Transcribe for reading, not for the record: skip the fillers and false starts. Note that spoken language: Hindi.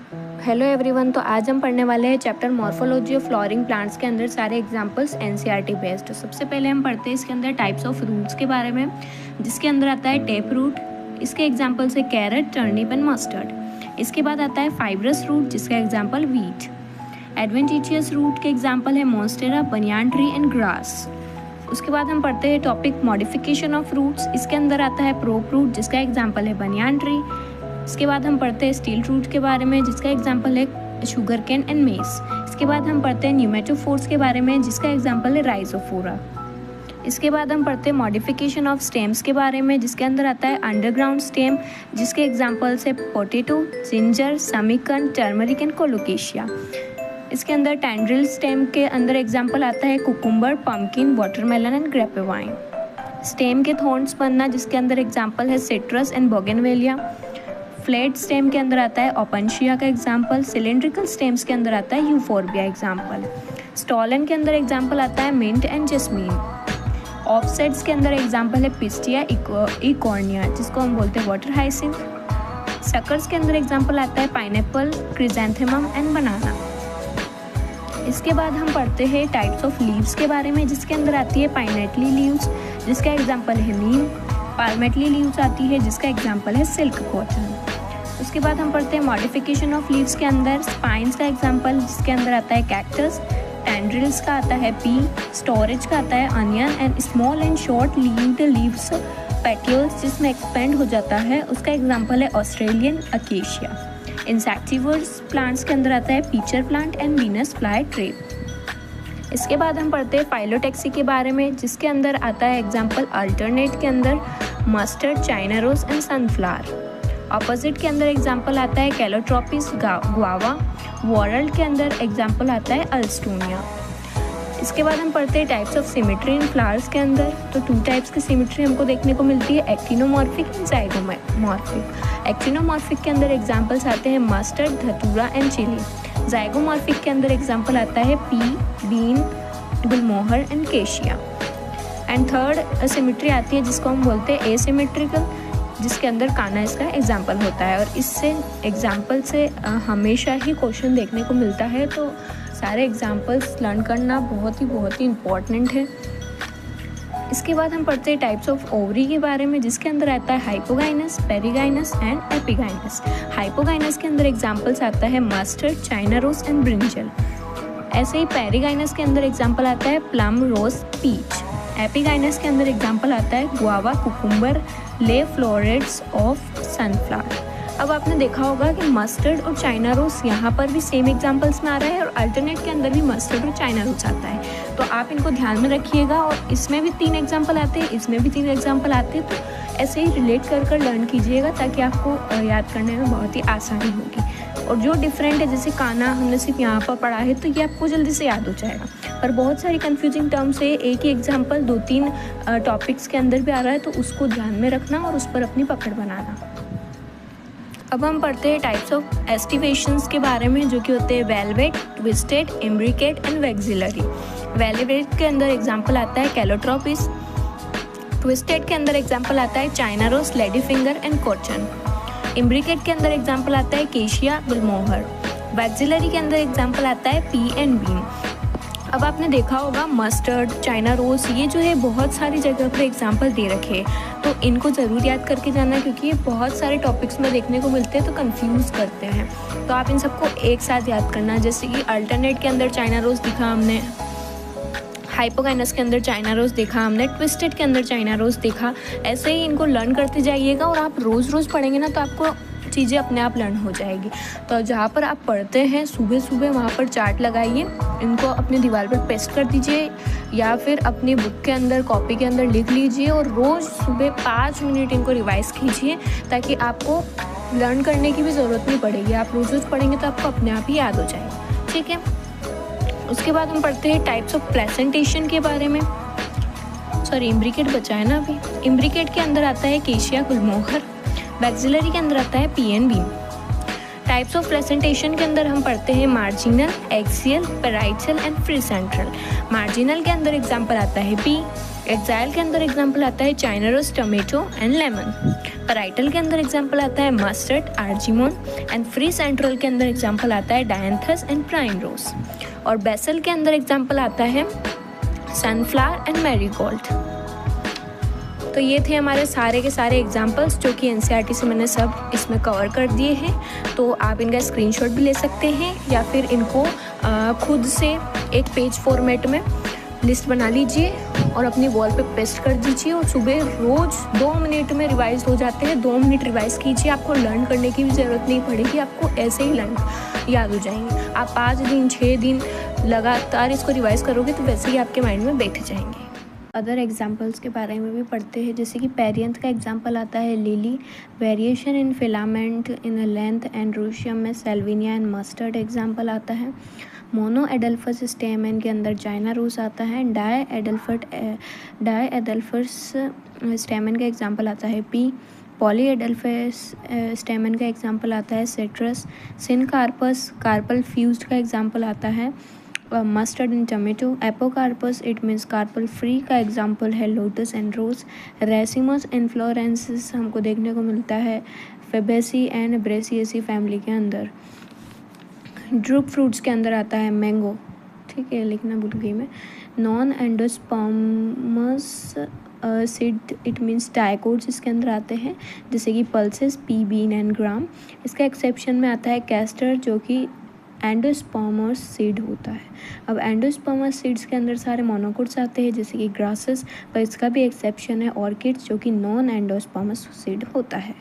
Hello everyone. तो आज हम पढ़ने वाले हैं chapter morphology of flooring plants के अंदर सारे एग्जांपल्स एनसीईआरटी बेस्ड। सबसे पहले हम पढ़ते हैं इसके अंदर टाइप्स ऑफ रूट्स के बारे में, जिसके अंदर आता है टेप रूट। इसके एग्जांपल्स है कैरेट, टर्निप एंड मस्टर्ड। इसके बाद आता है फाइब्रस रूट, जिसका एग्जाम्पल वीट। एडवेंटिशियस रूट के एग्जाम्पल है monstera, banyan tree and grass. उसके बाद हम पढ़ते हैं टॉपिक मॉडिफिकेशन ऑफ रूट्स। इसके अंदर आता है प्रोप रूट, जिसका एग्जाम्पल है बनियान ट्री। इसके बाद हम पढ़ते हैं स्टील रूट के बारे में, जिसका एग्जाम्पल है शुगर केन एंड मेस। इसके बाद हम पढ़ते हैं न्यूमेटोफोर्स के बारे में, जिसका एग्जाम्पल है राइजोफोरा। इसके बाद हम पढ़ते हैं मॉडिफिकेशन ऑफ स्टेम्स के बारे में, जिसके अंदर आता है अंडरग्राउंड स्टेम, जिसके एग्जाम्पल्स है पोटैटो, जिंजर, समीकन, टर्मरिक एंड कोलोकेशिया। इसके अंदर टेंड्रिल स्टेम के अंदर एग्जाम्पल आता है cucumber, pumpkin, watermelon and grapevine. Stem के थॉर्न्स बनना, जिसके अंदर एग्जाम्पल है citrus and bougainvillea. Flat stem के अंदर आता है ओपनशिया का एग्जाम्पल। सिलेंड्रिकल स्टेम्स के अंदर आता है यूफोर्बिया एग्जाम्पल। स्टॉलन के अंदर एग्जाम्पल आता है मिंट एंड जस्मीन। ऑफसेट्स के अंदर एग्जाम्पल है पिस्टिया इकॉर्निया, जिसको हम बोलते हैं वाटर हाइसिंथ। सकर्स के अंदर एग्जाम्पल आता है पाइनएप्पल, क्रिजेंथेमम एंड बनाना। इसके बाद हम पढ़ते हैं टाइप्स ऑफ लीव्स के बारे में, जिसके अंदर आती है पाइनेटली लीव्स, जिसका एग्जाम्पल है नीम। पाल्मेटली लीव्स आती है, जिसका एग्जाम्पल है सिल्क कॉटन। उसके बाद हम पढ़ते हैं मॉडिफिकेशन ऑफ लीव्स के अंदर स्पाइन्स का एग्जाम्पल, जिसके अंदर आता है कैक्टस। टेंड्रिल्स का आता है पी। स्टोरेज का आता है onion and small and short leaved leaves petioles, जिसमें एक्सपेंड हो जाता है, उसका एग्जाम्पल है ऑस्ट्रेलियन अकेशिया। इंसेक्टिवर्स प्लांट्स के अंदर आता है pitcher plant and Venus fly trap. इसके बाद हम पढ़ते हैं फाइलोटेक्सी के बारे में, जिसके अंदर आता है एग्जाम्पल अल्टरनेट के अंदर mustard, China rose and sunflower. Opposite के अंदर एग्जाम्पल आता है कैलोट्रोपिस, गुआवा। वॉरल्ड के अंदर एग्जाम्पल आता है अल्स्टोनिया। इसके बाद हम पढ़ते हैं types of symmetry in flowers के अंदर। तो 2 टाइप्स की सिमेट्री हमको देखने को मिलती है, एक्टिनोमॉर्फिक एंड जाइगोमॉर्फिक। एक्टिनोमॉर्फिक के अंदर एग्जाम्पल्स आते हैं मस्टर्ड, धतूरा एंड चिली। जाइगोमॉर्फिक के अंदर एग्जाम्पल आता है pea, bean, gulmohar and cassia. And third symmetry आती है, जिसको हम बोलते हैं एसिमेट्रिकल, जिसके अंदर काना इसका एग्जाम्पल होता है। और इससे एग्जाम्पल से हमेशा ही क्वेश्चन देखने को मिलता है, तो सारे एग्जाम्पल्स लर्न करना बहुत ही इम्पॉर्टेंट है। इसके बाद हम पढ़ते हैं टाइप्स ऑफ ओवरी के बारे में, जिसके अंदर आता है hypogynous, perigynous and epigynous. Hypogynous के अंदर एग्जाम्पल्स आता है mustard, China rose and brinjal. ऐसे ही पेरिगाइनस के अंदर एग्जाम्पल आता है प्लम, रोज, पीच। एपिगाइनस के अंदर एग्जाम्पल आता है गुआवा, कुकुम्बर, ले फ्लोरेट्स ऑफ सनफ्लावर। अब आपने देखा होगा कि मस्टर्ड और चाइना रोज यहाँ पर भी सेम एग्जाम्पल्स में आ रहा है, और अल्टरनेट के अंदर भी मस्टर्ड और चाइना रोज आता है। तो आप इनको ध्यान में रखिएगा, और इसमें भी 3 एग्जाम्पल आते हैं, इसमें भी 3 एग्जाम्पल आते हैं। तो ऐसे ही रिलेट कर लर्न कीजिएगा, ताकि आपको याद करने में बहुत ही आसानी होगी। और जो डिफरेंट है, जैसे काना हमने सिर्फ यहाँ पर पढ़ा है, तो ये आपको जल्दी से याद हो जाएगा। पर बहुत सारी कंफ्यूजिंग टर्म्स है, एक ही एग्जाम्पल 2-3 टॉपिक्स के अंदर भी आ रहा है, तो उसको ध्यान में रखना और उस पर अपनी पकड़ बनाना। अब हम पढ़ते हैं टाइप्स ऑफ एस्टिवेशंस के बारे में, जो कि होते हैं velvet, twisted, imbricate and vexillary. Velvet के अंदर एग्जाम्पल आता है कैलोट्रोपिस। ट्विस्टेड के अंदर एग्जाम्पल आता है China rose, lady finger and कोचन। इम्ब्रिकेट के अंदर एग्जाम्पल आता है केशिया, गुलमोहर। वैक्सिलरी के अंदर एग्जाम्पल आता है पी एंड बीन। अब आपने देखा होगा मस्टर्ड, चाइना रोज, ये जो है बहुत सारी जगह पर एग्जाम्पल दे रखे हैं, तो इनको ज़रूर याद करके जाना, क्योंकि ये बहुत सारे टॉपिक्स में देखने को मिलते हैं, तो कंफ्यूज करते हैं। तो आप इन सबको एक साथ याद करना, जैसे कि अल्टरनेट के अंदर चाइना रोज दिखा हमने, हाइपोगाइनस के अंदर चाइना रोज देखा हमने, ट्विस्टेड के अंदर चाइना रोज देखा। ऐसे ही इनको लर्न करते जाइएगा, और आप रोज़ पढ़ेंगे ना, तो आपको चीज़ें अपने आप लर्न हो जाएगी। तो जहाँ पर आप पढ़ते हैं सुबह वहाँ पर चार्ट लगाइए, इनको अपनी दीवार पर पेस्ट कर दीजिए, या फिर अपनी बुक के अंदर, कॉपी के अंदर लिख लीजिए, और रोज़ सुबह 5 मिनट इनको रिवाइज़ कीजिए, ताकि आपको लर्न करने की भी ज़रूरत नहीं पड़ेगी। आप रोज़ पढ़ेंगे तो आपको अपने आप ही याद हो जाएगा, ठीक है। उसके बाद हम पढ़ते हैं टाइप्स ऑफ प्रेजेंटेशन के बारे में। सॉरी, इम्ब्रिकेट बचा है ना अभी। इम्ब्रिकेट के अंदर आता है केशिया, गुलमोहर। वैक्सिलरी के अंदर आता है pea and bean. Types of presentation के अंदर हम पढ़ते हैं marginal, axial, parietal and free central. Marginal के अंदर एग्जाम्पल आता है पी। एक्साइल के अंदर एग्जाम्पल आता है China rose, tomato and lemon. Parietal के अंदर एग्जाम्पल आता है mustard, argemone. And free central के अंदर एग्जाम्पल आता है डायंथस एंड प्राइम रोज। और बेसल के अंदर एग्जाम्पल आता है सनफ्लावर एंड मैरीगोल्ड। तो ये थे हमारे सारे के सारे एग्जाम्पल्स जो कि एनसीईआरटी से मैंने सब इसमें कवर कर दिए हैं। तो आप इनका स्क्रीनशॉट भी ले सकते हैं या फिर इनको खुद से एक पेज फॉर्मेट में लिस्ट बना लीजिए और अपनी वॉल पे पेस्ट कर दीजिए। और सुबह रोज़ 2 मिनट में रिवाइज हो जाते हैं। 2 मिनट रिवाइज कीजिए, आपको लर्न करने की भी ज़रूरत नहीं पड़ेगी, आपको ऐसे ही लर्न याद हो जाएंगे। आप 5 दिन 6 दिन लगातार इसको रिवाइज करोगे तो वैसे ही आपके माइंड में बैठ जाएंगे। अदर एग्जाम्पल्स के बारे में भी पढ़ते हैं, जैसे कि पेरियंथ का एग्जाम्पल आता है lily. Variation in filament in length androecium में सेल्विनिया एंड मस्टर्ड एग्जाम्पल आता है। मोनो एडल्फस स्टेमन के अंदर चाइना रोज आता है। डाई एडल्फस स्टेमन का एग्जाम्पल आता है पी। पॉली एडल्फस स्टेमन का एग्जाम्पल आता है सिट्रस। सिनकार्पस कार्पल फ्यूज्ड का एग्जाम्पल आता है mustard and tomato. Apocarpous it means carpel free का एग्जाम्पल है lotus and rose. Racemose inflorescence हमको देखने को मिलता है फेबेसी एंड ब्रेसिएसी फैमिली के अंदर। ड्रूप फ्रूट्स के अंदर आता है मैंगो, ठीक है लिखना भूल गई मैं। Non endospermous seed it means dicots इसके अंदर आते हैं, जैसे कि pulses, pea, bean and gram. इसका एक्सेप्शन में आता है कैस्टर जो कि एंडोस्पर्मस सीड होता है। अब एंडोस्पर्मस सीड्स के अंदर सारे मोनोकोट्स आते हैं जैसे कि ग्रासेस, पर इसका भी एक्सेप्शन है ऑर्किड्स जो कि नॉन एंडोस्पर्मस सीड होता है।